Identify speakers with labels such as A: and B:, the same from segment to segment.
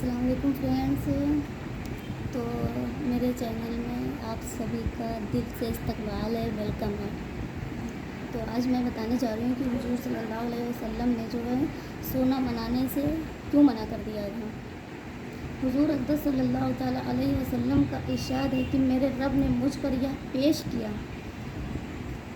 A: السلام علیکم فرینڈس، تو میرے چینل میں آپ سبھی کا دل سے استقبال ہے، ویلکم ہے۔ تو آج میں بتانے جا رہی ہوں کہ حضور صلی اللہ علیہ وسلم نے جو ہے سونا بنانے سے کیوں منع کر دیا تھا۔ حضور اقدس صلی اللہ تعالیٰ علیہ وسلم کا ارشاد ہے کہ میرے رب نے مجھ پر یہ پیش کیا،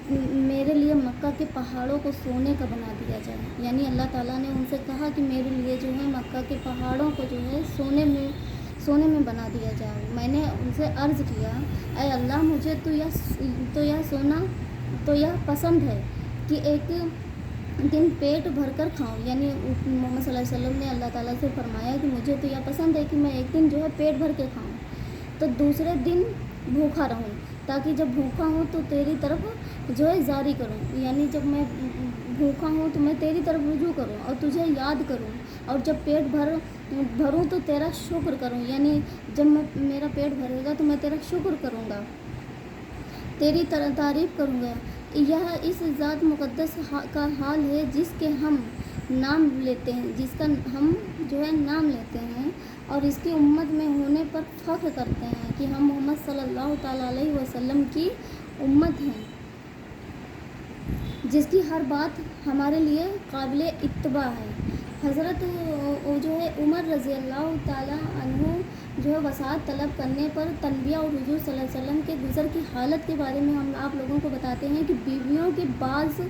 A: میرے لیے مکہ کے پہاڑوں کو سونے کا بنا دیا جائے، یعنی اللہ تعالیٰ نے ان سے کہا کہ میرے لیے جو ہے مکہ کے پہاڑوں کو جو ہے سونے میں بنا دیا جائے۔ میں نے ان سے عرض کیا، اے اللہ، مجھے تو یہ سونا تو یہ پسند ہے کہ ایک دن پیٹ بھر کر کھاؤں، یعنی محمد صلی اللہ علیہ وسلم نے اللہ تعالیٰ سے فرمایا کہ مجھے تو یہ پسند ہے کہ میں ایک دن جو ہے پیٹ بھر کے کھاؤں، تو دوسرے دن بھوکا رہوں، تاکہ جب بھوکا ہوں تو تیری طرف جو ہے جاری کروں، یعنی جب میں بھوکا ہوں تو میں تیری طرف رجوع کروں اور تجھے یاد کروں، اور جب پیٹ بھروں تو تیرا شکر کروں، یعنی جب میرا پیٹ بھرے گا تو میں تیرا شکر کروں گا، تیری تعریف کروں گا۔ یہ اس ذات مقدس کا حال ہے جس کا ہم نام لیتے ہیں اور اس کی امت میں ہونے پر فخر کرتے ہیں کہ ہم محمد صلی اللہ تعالیٰ علیہ وسلم کی امت ہیں، جس کی ہر بات ہمارے لیے قابل اتباع ہے۔ حضرت جو ہے عمر رضی اللہ تعالیٰ عنہ جو ہے وصیت طلب کرنے پر تنبیہ اور حضور صلی اللہ علیہ وسلم کے گزر کی حالت کے بارے میں ہم آپ لوگوں کو بتاتے ہیں کہ بیویوں کی بعض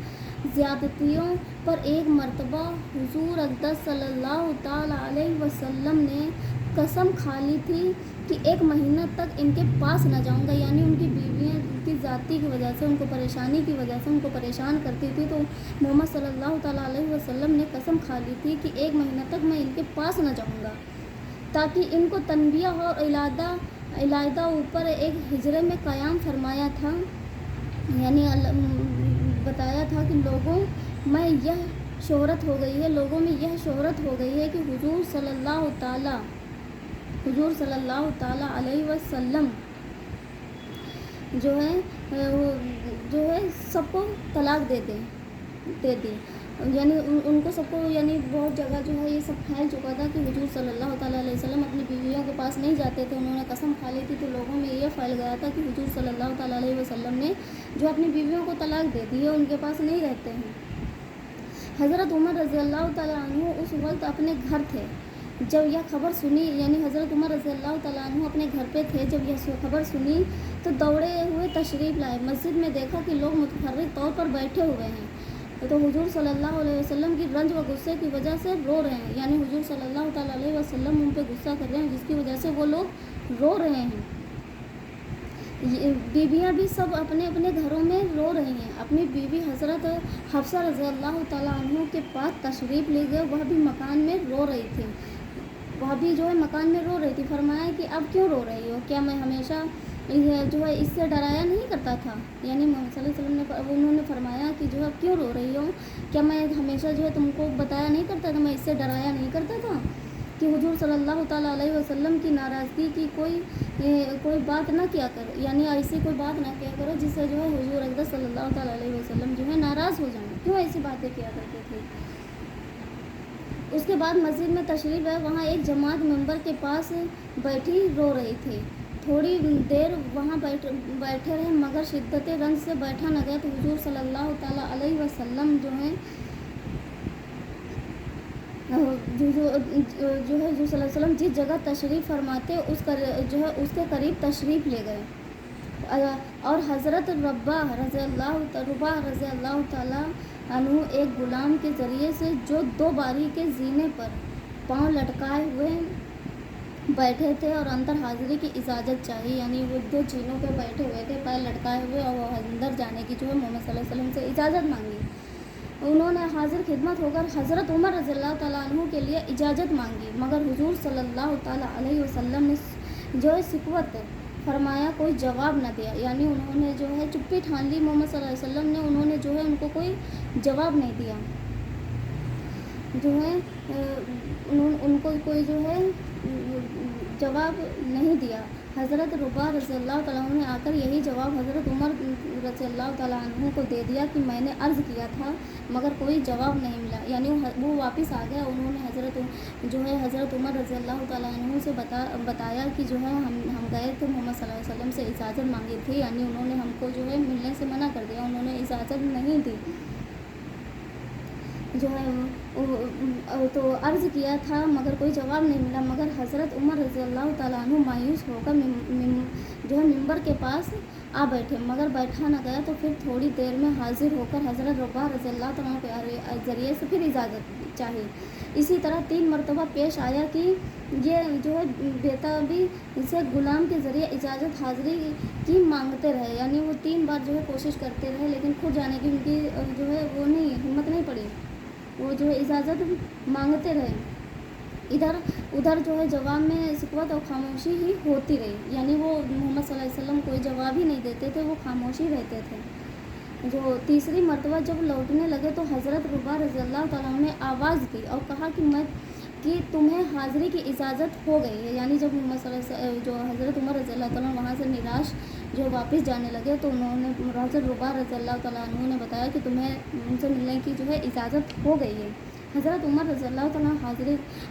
A: زیادتیوں پر ایک مرتبہ حضور اقدس صلی اللہ تعالیٰ علیہ وسلم نے قسم کھا لی تھی کہ ایک مہینہ تک ان کے پاس نہ جاؤں گا، یعنی ان کی بیویاں کی ذاتی کی وجہ سے، ان کو پریشانی کی وجہ سے ان کو پریشان کرتی تھی، تو محمد صلی اللہ تعالیٰ علیہ وسلم نے قسم کھا لی تھی کہ ایک مہینہ تک میں ان کے پاس نہ جاؤں گا، تاکہ ان کو تنبیہ اور علیحدہ اوپر ایک حجرے میں قیام فرمایا تھا، یعنی بتایا تھا کہ لوگوں میں یہ شہرت ہو گئی ہے کہ حضور صلی اللہ تعالیٰ علیہ وسلم جو ہے سب کو طلاق دے دی، یعنی ان کو سب کو، یعنی بہت جگہ جو ہے یہ سب پھیل چکا تھا کہ حضور صلی اللہ تعالیٰ علیہ وسلم اپنی بیویوں کے پاس نہیں جاتے تھے، انہوں نے قسم کھا لی تھی، تو لوگوں میں یہ پھیل گیا تھا کہ حضور صلی اللہ تعالیٰ علیہ وسلم نے جو اپنی بیویوں کو طلاق دے دی ہے، ان کے پاس نہیں رہتے ہیں۔ حضرت عمر رضی اللہ تعالیٰ عنہ اس وقت اپنے گھر تھے جب یہ خبر سنی، یعنی حضرت عمر رضی اللہ تعالیٰ عنہ اپنے گھر پہ تھے جب یہ خبر سنی، تو دوڑے ہوئے تشریف لائے، مسجد میں دیکھا کہ لوگ متفرق طور پر بیٹھے ہوئے ہیں، تو حضور صلی اللہ علیہ وسلم کی رنج و غصے کی وجہ سے رو رہے ہیں، یعنی حضور صلی اللہ تعالیٰ علیہ وسلم ان پہ غصہ کر رہے ہیں، جس کی وجہ سے وہ لوگ رو رہے ہیں۔ بیویاں بھی سب اپنے اپنے گھروں میں رو رہی ہیں۔ اپنی بیوی حضرت حفصہ رضی اللہ تعالیٰ عنہ کے پاس تشریف لے گئے، وہ بھی مکان میں رو رہی تھی، فرمایا کہ اب کیوں رو رہی ہو، کیا میں ہمیشہ جو ہے اس سے ڈرایا نہیں کرتا تھا، یعنی محمد صلی اللہ علیہ وسلم انہوں نے فرمایا کہ جو ہے اب کیوں رو رہی ہو، کیا میں ہمیشہ جو ہے تم کو بتایا نہیں کرتا تھا، میں اس سے ڈرایا نہیں کرتا تھا کہ حضور صلی اللہ تعالیٰ علیہ وسلم کی ناراضگی کی کوئی بات نہ کیا کرو، یعنی ایسی کوئی بات نہ کیا کرو جس سے جو ہے حضور اقدس صلی اللہ تعالیٰ علیہ وسلم جو ہے ناراض ہو جائیں، کیوں ایسی باتیں کیا کرتے تھے۔ اس کے بعد مسجد میں تشریف ہے، وہاں ایک جماعت منبر کے پاس بیٹھی رو رہی تھی، تھوڑی دیر وہاں بیٹھے رہے مگر شدت رنج سے بیٹھا نہ گیا، تو حضور صلی اللہ تعالیٰ علیہ وسلم جو ہے حضور صلی اللہ علیہ وسلم جس جگہ تشریف فرماتے اس کے قریب تشریف لے گئے، اور حضرت رباح رضی اللہ تعالیٰ عنہ ایک غلام کے ذریعے سے جو دو باری کے زینے پر پاؤں لٹکائے ہوئے بیٹھے تھے اور اندر حاضری کی اجازت چاہی، یعنی وہ دو چینوں پہ بیٹھے ہوئے تھے پیر لٹکائے ہوئے، اور وہ اندر جانے کی جو ہے محمد صلی اللہ علیہ وسلم سے اجازت مانگی، انہوں نے حاضر خدمت ہو کر حضرت عمر رضی اللہ تعالیٰ عنہ کے لیے اجازت مانگی، مگر حضور صلی اللہ تعالیٰ علیہ وسلم نے جو ہے سکوت فرمایا، کوئی جواب نہ دیا، یعنی انہوں نے جو ہے چپی ٹھان لی، محمد صلی اللہ علیہ وسلم نے انہوں نے جو ہے ان کو کوئی جواب نہیں دیا، جو ہے ان کو کوئی جو ہے जवाब नहीं दिया। हज़रत रुबा रज़ियल्लाहु तआला अन्हु ने आकर यही जवाब हज़रत उमर रज़ियल्लाहु तआला अन्हु को दे दिया कि मैंने अर्ज़ किया था मगर कोई जवाब नहीं मिला। यानी वो वापस आ गया। उन्होंने हज़रत उमर रज़ियल्लाहु तआला अन्हु से बताया कि जो है हम गए थे मोहम्मद सल्लल्लाहु अलैहि वसल्लम से इजाज़त मांगी थी, यानी उन्होंने हमको जो है मिलने से मना कर दिया, उन्होंने इजाज़त नहीं दी। जो है तो अर्ज़ किया था मगर कोई जवाब नहीं मिला। मगर हज़रत उमर रज़ियल्लाहु तआला अन्हु मायूस होकर जो है मिंबर के पास आ बैठे, मगर बैठा न गया। तो फिर थोड़ी देर में हाजिर होकर हज़रत रुबा रज़ियल्लाहु तआला के ज़रिए से फिर इजाज़त चाहिए। इसी तरह 3 मरतबा पेश आया कि ये जो है बेताबी से गुलाम के ज़रिए इजाज़त हाज़िरी की मांगते रहे, यानी वो 3 बार जो है कोशिश करते रहे लेकिन खुद जाने की उनकी जो है वो नहीं हिम्मत नहीं पड़ी, वो जो है इजाज़त मांगते रहे। इधर उधर जो है जवाब में सिकवत और खामोशी ही होती रही, यानी वो मोहम्मद सल्लल्लाहु अलैहि वसल्लम कोई जवाब ही नहीं देते थे, वो खामोशी रहते थे। जो तीसरी मरतबा जब लौटने लगे तो हज़रत रुबा रज़ियल्लाहु तआला अन्हु ने आवाज़ दी और कहा कि तुम्हें हाज़िरी की इजाज़त हो गई है। यानी जब जो हज़रत उमर रज़ियल्लाहु तआला वहाँ से निराश जो वापस जाने लगे तो उन्होंने हज़रत रुबा रज़ियल्लाहु तआला अन्हु ने बताया कि तुम्हें उनसे मिलने की जो है इजाज़त हो गई है। हज़रत उमर रज़ियल्लाहु तआला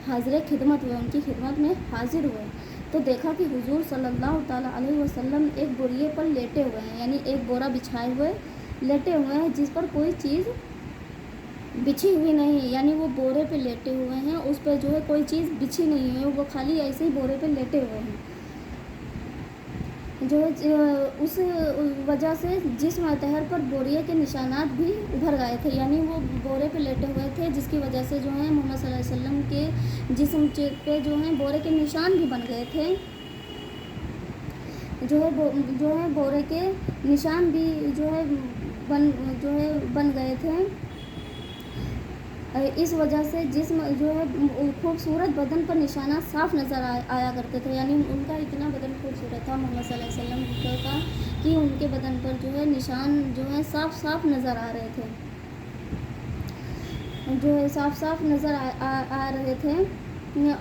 A: हाज़िर खिदमत हुए, उनकी खिदमत में हाजिर हुए तो देखा कि हुज़ूर सल्लल्लाहु तआला अलैहि वसल्लम एक बोरिए पर लेटे हुए हैं, यानी एक बोरा बिछाए हुए लेटे हुए हैं जिस पर कोई चीज़ बिछी हुई नहीं है, यानी वो बोरे पे लेटे हुए हैं, उस पर जो है कोई चीज़ बिछी नहीं है, वो खाली ऐसे ही बोरे पे लेटे हुए हैं। जो है उस वजह से जिस्म और तहर पर बोरिए के निशानात भी उभर गए थे, यानी वो बोरे पे लेटे हुए थे जिसकी वजह से जो है मोहम्मद सल्लल्लाहु अलैहि वसल्लम के जिस्म पे जो है बोरे के निशान भी बन गए थे। जो है बोरे के निशान भी जो है बन गए थे। इस वजह से जिस्म जो है खूबसूरत बदन पर निशानात साफ़ नज़र आया करते थे, यानी उनका इतना बदन खूबसूरत था मोहम्मद सल्लल्लाहु अलैहि वसल्लम का कि उनके बदन पर जो है निशान जो है साफ़ नज़र आ रहे थे, जो है साफ़ नज़र आ रहे थे।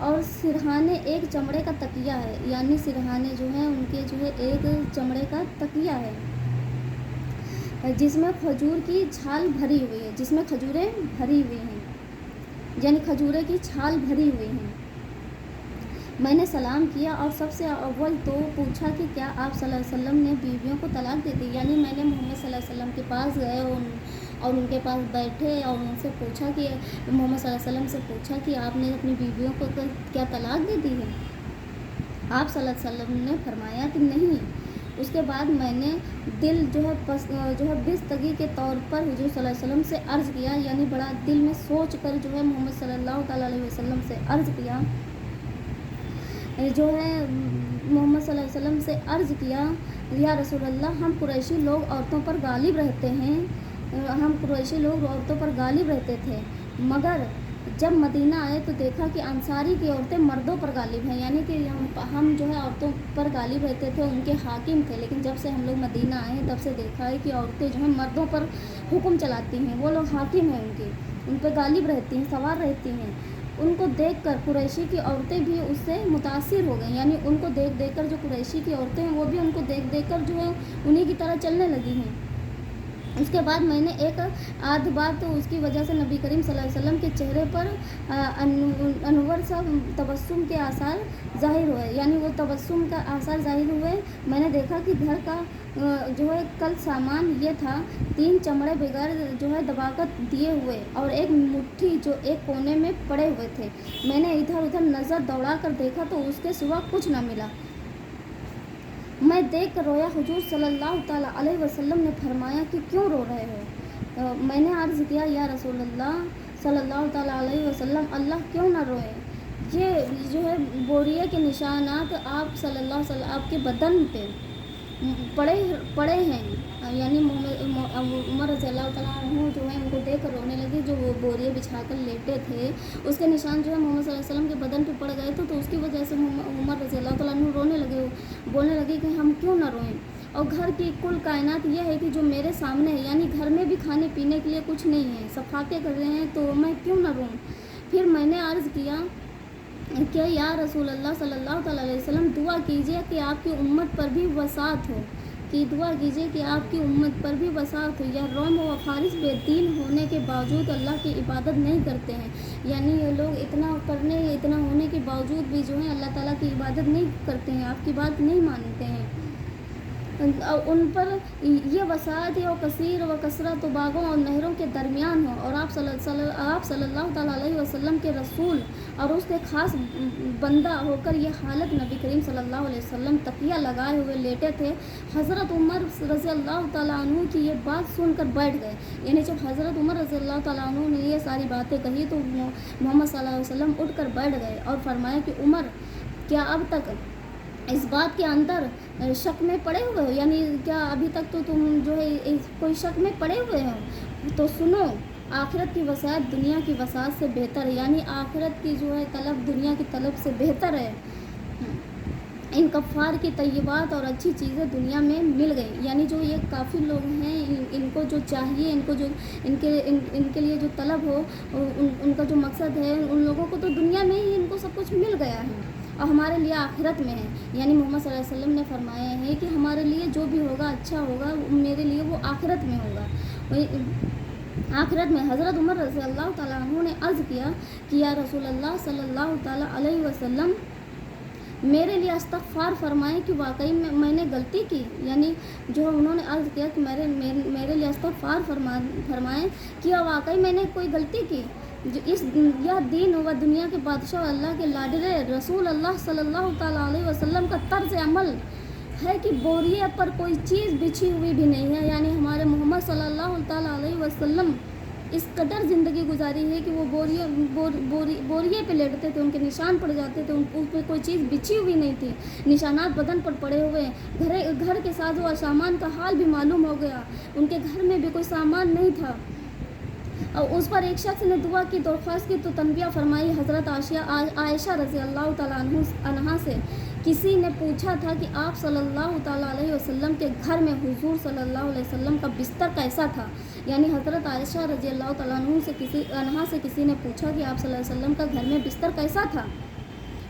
A: और सिरहाने एक चमड़े का तकिया है, यानी सिरहाने जो है उनके जो है एक चमड़े का तकिया है जिसमें खजूर की छाल भरी हुई है, जिसमें खजूरें भरी हुई हैं, यानी खजूरें की छाल भरी हुई हैं। मैंने सलाम किया और सबसे अव्वल तो पूछा कि क्या आप सल्लल्लाहु अलैहि वसल्लम ने बीवियों को तलाक दे दी, यानी मैंने मोहम्मद सल्लल्लाहु अलैहि वसल्लम के पास गए और उनके पास बैठे और उनसे पूछा कि मोहम्मद सल्लल्लाहु अलैहि वसल्लम से पूछा कि आपने अपनी बीवियों को क्या तलाक दे दी है। आप सल्लल्लाहु अलैहि वसल्लम ने फरमाया कि नहीं। उसके बाद मैंने दिल जो है बिस्तगी के तौर पर हुजूर सल्लल्लाहु अलैहि वसल्लम से अर्ज़ किया, यानी बड़ा दिल में सोच कर जो है मोहम्मद सल्लल्लाहु अलैहि वसल्लम से अर्ज़ किया, जो है मोहम्मद सल्लल्लाहु अलैहि वसल्लम से अर्ज़ किया, या रसूलल्लाह हम कुरैशी लोग औरतों पर गालिब रहते हैं, हम कुरैशी लोग औरतों पर गालिब रहते थे, मगर जब मदीना आए तो देखा कि अंसारी की औरतें मर्दों पर गालिब हैं, यानी कि हम जो है औरतों पर गालिब रहते थे, उनके हाकिम थे, लेकिन जब से हम लोग मदीना आए हैं तब से देखा है कि औरतें जो हैं मर्दों पर हुक्म चलाती हैं, वो लोग हाकिम हैं, उन पर गालिब रहती हैं, सवार रहती हैं। उनको देखकर कुरैशी की औरतें भी उससे मुतासिर हो गई, यानी उनको देख कर जो कुरैशी की औरतें हैं वो भी उनको देख कर जो है उन्हीं की तरह चलने लगी हैं। उसके बाद मैंने एक आध बार तो उसकी वजह से नबी करीम सल्लल्लाहु अलैहि वसल्लम के चेहरे पर अनवर सा तबस्सुम के आसार ज़ाहिर हुए, यानी वो तबस्सुम का आसार ज़ाहिर हुए। मैंने देखा कि घर का जो है कल सामान ये था, 3 चमड़े बगैर जो है दबाकर दिए हुए और एक मुट्ठी जो एक कोने में पड़े हुए थे। मैंने इधर उधर नज़र दौड़ा कर देखा तो उसके सिवा कुछ न मिला। मैं देख कर रोया। हुजूर सल्लल्लाहु ताला अलैहि वसल्लम ने फरमाया कि क्यों रो रहे हो। मैंने अर्ज़ किया, या रसूलल्लाह सल्लल्लाहु ताला अलैहि वसल्लम अल्लाह क्यों ना रोए, ये जो है बोरिए के निशानात आप सल्लल्लाहु अलैहि वसल्लम आपके बदन पे पड़े हैं, यानी उमर रज़ियल्लाहु तआला अन्हु जो है उनको देख कर रोने लगे। जो वो बोरिए बिछाकर लेटे थे उसके निशान जो है मोहम्मद सल्लल्लाहु अलैहि वसल्लम के बदन पे पड़ गए थे, तो उसकी वजह से उमर रज़ियल्लाहु तआला अन्हु रोने लगे, बोलने लगे कि हम क्यों ना रोएं। और घर की कुल कायनात यह है कि जो मेरे सामने है, यानी घर में भी खाने पीने के लिए कुछ नहीं है, सब फाके कर रहे हैं, तो मैं क्यों ना रोऊं। फिर मैंने अर्ज़ किया, کہ یا رسول اللہ صلی اللہ علیہ وسلم دعا کیجیے کہ آپ کی امت پر بھی وسعت ہو، کہ دعا کیجیے کہ آپ کی امت پر بھی وسعت ہو۔ یا روم و فارس بے دین ہونے کے باوجود اللہ کی عبادت نہیں کرتے ہیں، یعنی یہ لوگ اتنا ہونے کے باوجود بھی جو ہے اللہ تعالیٰ کی عبادت نہیں کرتے ہیں، آپ کی بات نہیں مانتے ہیں۔ ان پر یہ وسعت ہے اور کثیر و کثرت و باغوں اور نہروں کے درمیان ہو، اور آپ صلی اللہ تعالیٰ علیہ وسلم کے رسول اور اس کے خاص بندہ ہو کر یہ حالت نبی کریم صلی اللہ علیہ وسلم تکیہ لگائے ہوئے لیٹے تھے۔ حضرت عمر رضی اللہ تعالیٰ عنہ کی یہ بات سن کر بیٹھ گئے، یعنی جب حضرت عمر رضی اللہ تعالیٰ عنہ نے یہ ساری باتیں کہی تو محمد صلی اللہ علیہ وسلم اٹھ کر بیٹھ گئے اور فرمایا کہ عمر، کیا اب تک اس بات کے اندر شک میں پڑے ہوئے ہو، یعنی کیا ابھی تک تو تم جو ہے کوئی شک میں پڑے ہوئے ہو؟ تو سنو، آخرت کی وسعت دنیا کی وسعت سے بہتر ہے، یعنی آخرت کی جو ہے طلب دنیا کی طلب سے بہتر ہے۔ ان کفار کی طیبات اور اچھی چیزیں دنیا میں مل گئی، یعنی جو یہ کافر لوگ ہیں ان کو جو چاہیے، ان کے لیے جو طلب ہو، ان کا جو مقصد ہے، ان لوگوں کو تو دنیا میں ہی ان کو سب کچھ مل گیا ہے اور ہمارے لیے آخرت میں ہے۔ یعنی محمد صلی اللہ علیہ وسلم نے فرمایا ہے کہ ہمارے لیے جو بھی ہوگا اچھا ہوگا، میرے لیے وہ آخرت میں ہوگا۔ آخرت میں حضرت عمر رضی اللہ تعالیٰ عنہ نے عرض کیا کہ یا رسول اللہ صلی اللہ تعالیٰ علیہ وسلم، میرے لیے استغفار فرمائیں کہ واقعی میں نے غلطی کی، یعنی جو انہوں نے عرض کیا کہ میرے لیے استغفار فرمائیں کہ واقعی میں نے کوئی غلطی کی۔ جو یہ دین و دنیا کے بادشاہ اللہ کے لاڈلے رسول اللہ صلی اللہ تعالیٰ علیہ وسلم کا طرز عمل ہے کہ بوریے پر کوئی چیز بچھی ہوئی بھی نہیں ہے، یعنی ہمارے محمد صلی اللہ تعالیٰ علیہ وسلم اس قدر زندگی گزاری ہے کہ وہ بوریے پہ لیٹتے تھے، ان کے نشان پڑ جاتے تھے، اس پہ کوئی چیز بچھی ہوئی نہیں تھی، نشانات بدن پر پڑے ہوئے ہیں۔ گھر کے ساز و سامان کا حال بھی معلوم ہو گیا، ان کے گھر میں بھی کوئی سامان نہیں تھا، اور اس پر ایک شخص نے دعا کی درخواست کی تو تنبیہ فرمائی۔ حضرت عائشہ رضی اللہ تعالیٰ عنہا سے کسی نے پوچھا تھا کہ آپ صلی اللہ تعالیٰ علیہ وسلم کے گھر میں حضور صلی اللہ علیہ وسلم کا بستر کیسا تھا، یعنی حضرت عائشہ رضی اللہ تعالیٰ عنہا سے کسی نے پوچھا کہ آپ صلی اللہ علیہ وسلم کا گھر میں بستر کیسا تھا،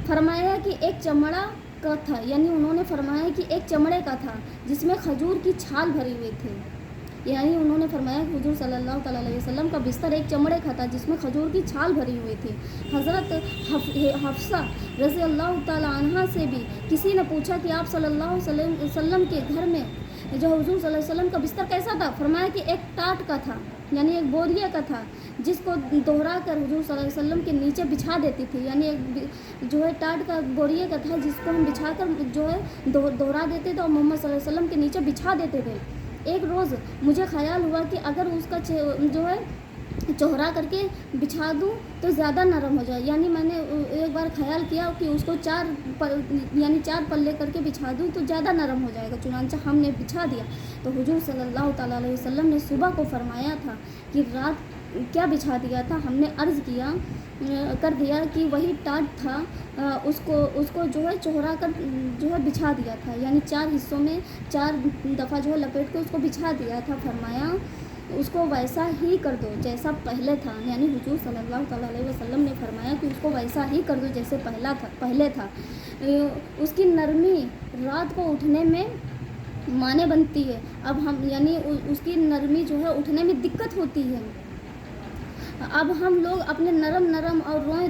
A: فرمایا کہ ایک چمڑا کا تھا، یعنی انہوں نے فرمایا کہ ایک چمڑے کا تھا جس میں کھجور کی چھال بھری ہوئی تھی، یعنی انہوں نے فرمایا کہ حضور صلی اللہ تعالیٰ علیہ وسلم کا بستر ایک چمڑے کا تھا جس میں کھجور کی چھال بھری ہوئی تھی۔ حضرت حفصہ رضی اللہ تعالیٰ عنہ سے بھی کسی نے پوچھا کہ آپ صلی اللہ علیہ وسلم کے گھر میں جو حضور صلی اللہ علیہ وسلم کا بستر کیسا تھا، فرمایا کہ ایک ٹاٹ کا تھا، یعنی ایک بوریے کا تھا جس کو دوہرا کر حضور صلی اللہ علیہ وسلم کے نیچے بچھا دیتی تھی، یعنی ایک جو ہے ٹاٹ کا بوریے کا تھا جس کو ہم بچھا کر جو ہے دوہرا دیتے تھے اور محمد صلی اللہ علیہ وسلم کے نیچے بچھا دیتے تھے۔ ایک روز مجھے خیال ہوا کہ اگر اس کا جو ہے چوہرا کر کے بچھا دوں تو زیادہ نرم ہو جائے، یعنی میں نے ایک بار خیال کیا کہ اس کو چار پلے کر کے بچھا دوں تو زیادہ نرم ہو جائے گا، چنانچہ ہم نے بچھا دیا تو حضور صلی اللہ تعالیٰ علیہ وسلم نے صبح کو فرمایا تھا کہ رات کیا بچھا دیا تھا، ہم نے عرض کر دیا کہ وہی ٹاٹ تھا، اس کو جو ہے چوہرا کر جو ہے بچھا دیا تھا، یعنی 4 حصوں میں 4 دفعہ جو ہے لپیٹ کے اس کو بچھا دیا تھا، فرمایا اس کو ویسا ہی کر دو جیسا پہلے تھا، یعنی حضور صلی اللہ تعالیٰ علیہ وسلم نے فرمایا کہ اس کو ویسا ہی کر دو جیسے پہلے تھا۔ اس کی نرمی رات کو اٹھنے میں مانے بنتی ہے، اب ہم یعنی اس کی نرمی جو ہے اٹھنے میں دقت ہوتی ہے، اب ہم لوگ اپنے نرم اور روئیں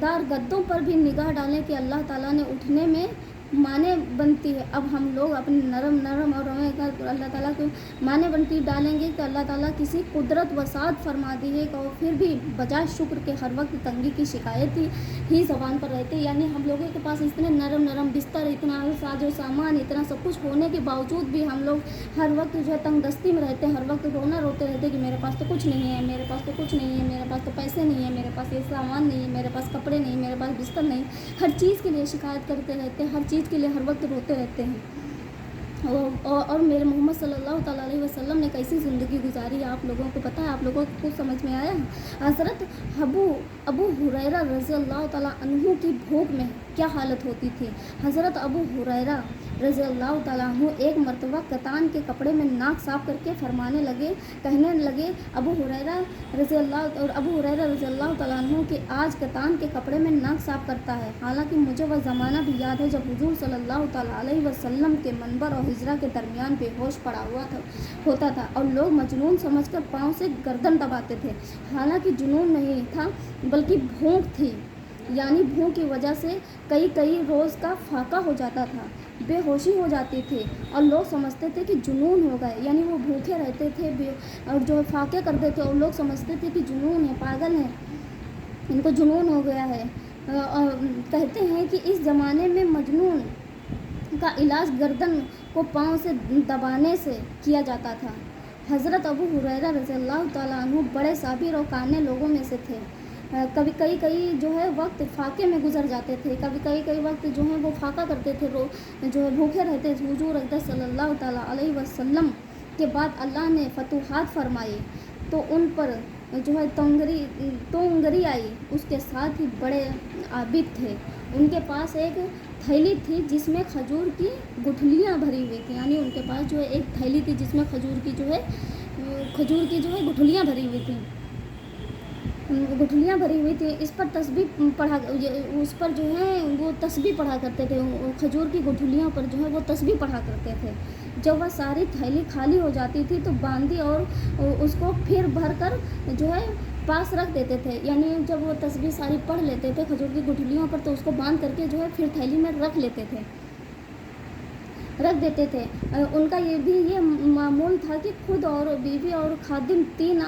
A: دار گدوں پر بھی نگاہ ڈالیں کہ اللہ تعالیٰ نے اٹھنے میں مانے بنتی ہے، اب ہم لوگ اپنے نرم اور روئیں دار اللہ تعالیٰ کو مانے بنتی ڈالیں گے کہ اللہ تعالیٰ کسی قدرت وسعت فرما دی ہے، اور پھر بھی بجائے شکر کے ہر وقت تنگی کی شکایت ہی زبان پر رہتے، یعنی ہم لوگوں کے پاس اتنے نرم بستر، اتنا ساز و سامان، اتنا سب کچھ ہونے کے باوجود بھی ہم لوگ ہر وقت جو ہے تنگ دستی میں رہتے ہیں، ہر وقت روتے رہتے کہ میرے پاس تو کچھ نہیں ہے، میرے پاس تو کچھ نہیں ہے، میرے پاس تو پیسے نہیں ہیں، میرے پاس یہ سامان نہیں ہے، میرے پاس کپڑے نہیں، میرے پاس بستر نہیں، ہر چیز کے لیے شکایت کرتے رہتے ہیں، ہر چیز کے لیے ہر وقت روتے رہتے ہیں۔ اور میرے محمد صلی اللہ تعالیٰ علیہ وسلم نے کیسی زندگی گزاری ہے آپ لوگوں کو پتہ ہے، آپ لوگوں کو سمجھ میں آیا ہے۔ حضرت ابو ہریرہ رضی اللہ تعالیٰ عنہ کی بھوک میں کیا حالت ہوتی تھی۔ حضرت ابو ہریرہ रज़ी अल्लाह ताला अन्हु एक मरतबा कतान के कपड़े में नाक साफ करके कहने लगे अबू हुरैरा रज़ी अल्लाह ताला अन्हु कि आज कतान के कपड़े में नाक साफ करता है। हालांकि मुझे वह ज़माना भी याद है जब हुजूर सल्लल्लाहु ताला अलैहि वसल्लम के मंबर और हिजरा के दरमियान बेहोश पड़ा होता था और लोग मजनून समझकर पाँव से गर्दन दबाते थे। हालांकि जुनून नहीं था बल्कि भूख थी, यानी भूख की वजह से कई रोज़ का फाका हो जाता था, बेहोशी हो जाती थी और लोग समझते थे कि जुनून हो गए, यानी वो भूखे रहते थे और जो फाके करते थे और लोग समझते थे कि जुनून है, पागल है, इनको जुनून हो गया है। और कहते हैं कि इस ज़माने में मजनून का इलाज गर्दन को पाँव से दबाने से किया जाता था। हज़रत अबू हुरैरा रज़ियल्लाहु ताला अन्हु बड़े साबिर और काने लोगों में से थे। कभी कई जो है वक्त फाके में गुजर जाते थे, कभी कई वक्त जो है वो फाका करते थे, जो है भूखे रहते थे। हुजूर अक़दस सल्लल्लाहु ताला अलैहि वसल्लम के बाद अल्लाह ने फतूहात फरमाई तो उन पर जो है तोंगरी आई। उसके साथ ही बड़े आबिद थे। उनके पास एक थैली थी जिसमें खजूर की गुठलियाँ भरी हुई थी, यानी उनके पास जो है एक थैली थी जिसमें खजूर की जो है गुठलियाँ भरी हुई थी। इस पर तस्बीह पढ़ा, उस पर जो है वो तस्बीह पढ़ा करते थे। खजूर की गुठलियों पर जो है वो तस्बीह पढ़ा करते थे। जब वह सारी थैली खाली हो जाती थी तो बांधी और उसको फिर भर कर जो है पास रख देते थे, यानी जब वो तस्बीह सारी पढ़ लेते थे खजूर की गुठलियों पर तो उसको बांध करके जो है फिर थैली में रख देते थे। उनका ये मामूल था कि खुद और बीवी और खादिम तीन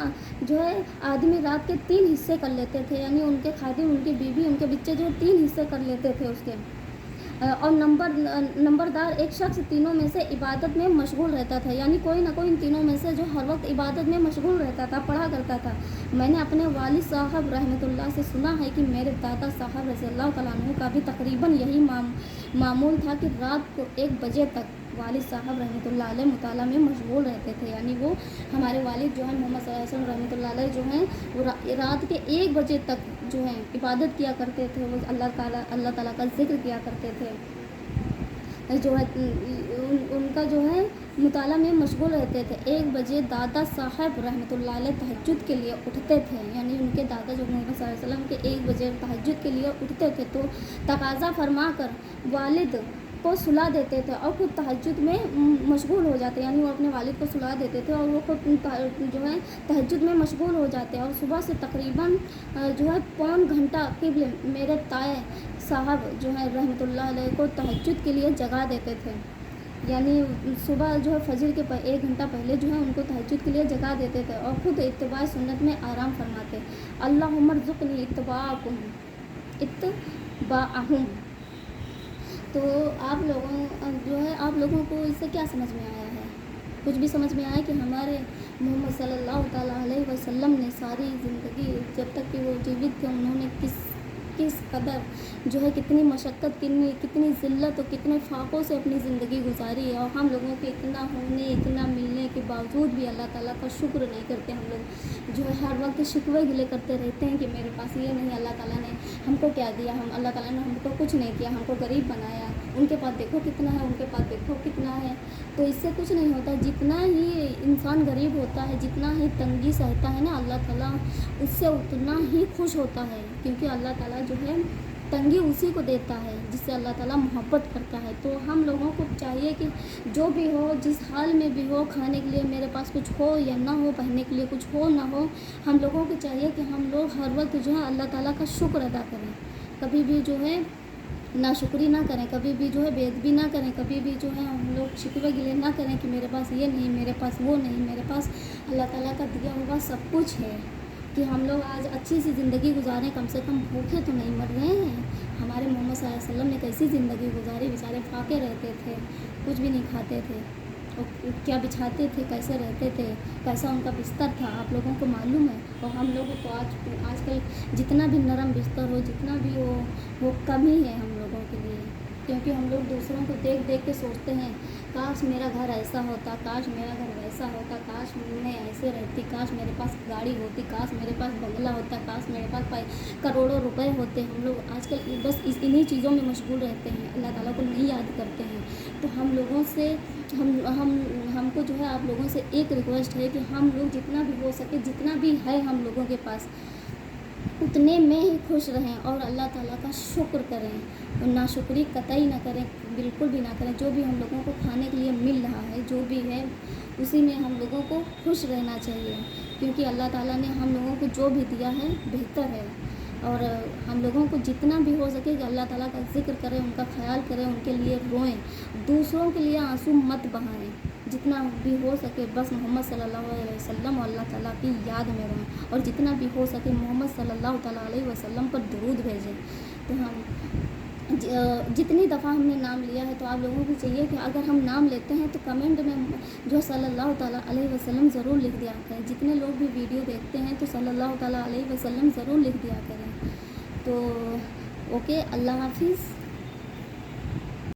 A: जो है आदमी रात के 3 हिस्से कर लेते थे, यानी उनके खादिम, उनकी बीवी, उनके बच्चे जो 3 हिस्से कर लेते थे उसके। और नंबरदार एक शख्स तीनों में से इबादत में मशगूल रहता था, यानी कोई ना कोई इन तीनों में से जो हर वक्त इबादत में मशगूल रहता था, पढ़ा करता था। मैंने अपने वालिद साहब रहमतुल्लाह से सुना है कि मेरे दादा साहब रज़ियल्लाहु तआला अन्हु का भी तकरीबन यही मामूल था कि रात को 1 बजे तक वालिद साहब रहमतुल्लाह अलैह मुताला में मशगूल रहते थे, यानी वो हमारे वालिद जो हैं मोहम्मद सल्लल्लाहु अलैहि वसल्लम रहमतुल्लाह अलैह जो हैं वो रात के 1 बजे तक जो है इबादत किया करते थे, वो अल्लाह ताला का ज़िक्र किया करते थे, जो है उनका जो है मुताला में मशगूल रहते थे। 1 बजे दादा साहब रहमतुल्लाह अलैह तहज्जुद के लिए उठते थे, यानी उनके दादा जो मोहम्मद सल्लल्लाहु अलैहि वसल्लम के 1 बजे तहज्जुद के लिए उठते थे तो तकाज़ा फरमा कर वालिद को सुला देते थे और खुद तहज्जुद में मशगूल हो जाते, यानी वो अपने वालिद को सुला देते थे और वो खुद जो है तहज्जुद में मशगूल हो जाते और सुबह से तकरीबन जो है पौन घंटा क़िबल मेरे ताए साहब जो है रहमतुल्लाह अलैह को तहज्जुद के लिए जगा देते थे, यानी सुबह जो है फजर के 1 घंटा पहले जो है उनको तहज्जुद के लिए जगा देते थे और ख़ुद इत्तिबा सुन्नत में आराम फरमाते। अल्लाहुम्मा रज़ुक़नी इत्तिबाअहुम। तो आप लोगों को इससे क्या समझ में आया है? कुछ भी समझ में आया कि हमारे मोहम्मद सल्लल्लाहु ताला अलैहि वसल्लम ने सारी ज़िंदगी जब तक कि वो जीवित थे उन्होंने किस कदर जो है कितनी मशक्क़त, कितनी ज़िल्लत और कितने फाकों से अपनी ज़िंदगी गुजारी है, और हम लोगों के इतना होने, इतना मिलने के बावजूद भी अल्लाह ताला का शुक्र नहीं करते। हम लोग जो है हर वक्त शिकवे गिले करते रहते हैं कि मेरे पास ये नहीं, अल्लाह ताला ने हमको क्या दिया, अल्लाह ताला ने हमको कुछ नहीं किया, हमको गरीब बनाया, उनके पास देखो कितना है, उनके पास देखो कितना है। तो इससे कुछ नहीं होता। जितना ही इंसान गरीब होता है, जितना ही तंगी सहता है ना अल्लाह ताला उससे उतना ही खुश होता है, क्योंकि अल्लाह ताला जो है तंगी उसी को देता है जिससे अल्लाह ताला मोहब्बत करता है। तो हम लोगों को चाहिए कि जो भी हो, जिस हाल में भी हो, खाने के लिए मेरे पास कुछ हो या ना हो, पहनने के लिए कुछ हो ना हो, हम लोगों को चाहिए कि हम लोग हर वक्त जो है अल्लाह ताला का शुक्र अदा करें, कभी भी जो है नाशुक्री ना करें, कभी भी जो है बेअदबी ना करें, कभी भी जो है हम लोग शिकवे गिले ना करें कि मेरे पास ये नहीं, मेरे पास वो नहीं। मेरे पास अल्लाह ताला का दिया हुआ सब कुछ है कि हम लोग आज अच्छी सी ज़िंदगी गुजारें, कम से कम भूखे तो नहीं मर रहे हैं। हमारे मोहम्मद सल्लल्लाहु अलैहि वसल्लम ने कैसी ज़िंदगी गुजारी, बेचारे फाके रहते थे, कुछ भी नहीं खाते थे और क्या बिछाते थे, कैसे रहते थे, कैसा उनका बिस्तर था, आप लोगों को मालूम है। और हम लोग तो आजकल जितना भी नरम बिस्तर हो, जितना भी हो, वो कम ही है हम लोगों के लिए। क्योंकि हम लोग दूसरों को देख देख के सोचते हैं काश मेरा घर ऐसा होता, काश मेरा घर वैसा होता, काश मैं ऐसे रहती, काश मेरे पास गाड़ी होती, काश मेरे पास बंगला होता, काश मेरे पास करोड़ों रुपए होते। हम लोग आजकल बस इन्हीं चीज़ों में मशगूल रहते हैं, अल्लाह ताला को नहीं याद करते हैं। तो हम लोगों से हमको जो है आप लोगों से एक रिक्वेस्ट है कि हम लोग जितना भी हो सके, जितना भी है हम लोगों के पास, उतने में ही खुश रहें और अल्लाह ताला का शुक्र करें और नाशुक्री कतई ना करें, बिल्कुल भी ना करें। जो भी हम लोगों को खाने के लिए मिल रहा है, जो भी है, उसी में हम लोगों को खुश रहना चाहिए, क्योंकि अल्लाह ताला ने हम लोगों को जो भी दिया है बेहतर है। और हम लोगों को जितना भी हो सके कि अल्लाह ताला का ज़िक्र करें, उनका ख्याल करें, उनके लिए रोएं, दूसरों के लिए आंसू मत बहाएं। जितना भी हो सके बस मोहम्मद सल्लल्लाहु अलैहि वसल्लम और अल्लाह ताला की याद में रहें, और जितना भी हो सके मोहम्मद सल्लल्लाहु ताला अलैहि वसल्लम पर दुरूद भेजें। तो हम जितनी दफ़ा हमने नाम लिया है, तो आप लोगों को चाहिए कि अगर हम नाम लेते हैं तो कमेंट में जो सल्लल्लाहु ताला अलैहि वसल्लम ज़रूर लिख दिया करें। जितने लोग भी वीडियो देखते हैं तो सल्लल्लाहु ताला अलैहि वसल्लम ज़रूर लिख दिया करें। तो ओके, अल्लाह हाफिज़।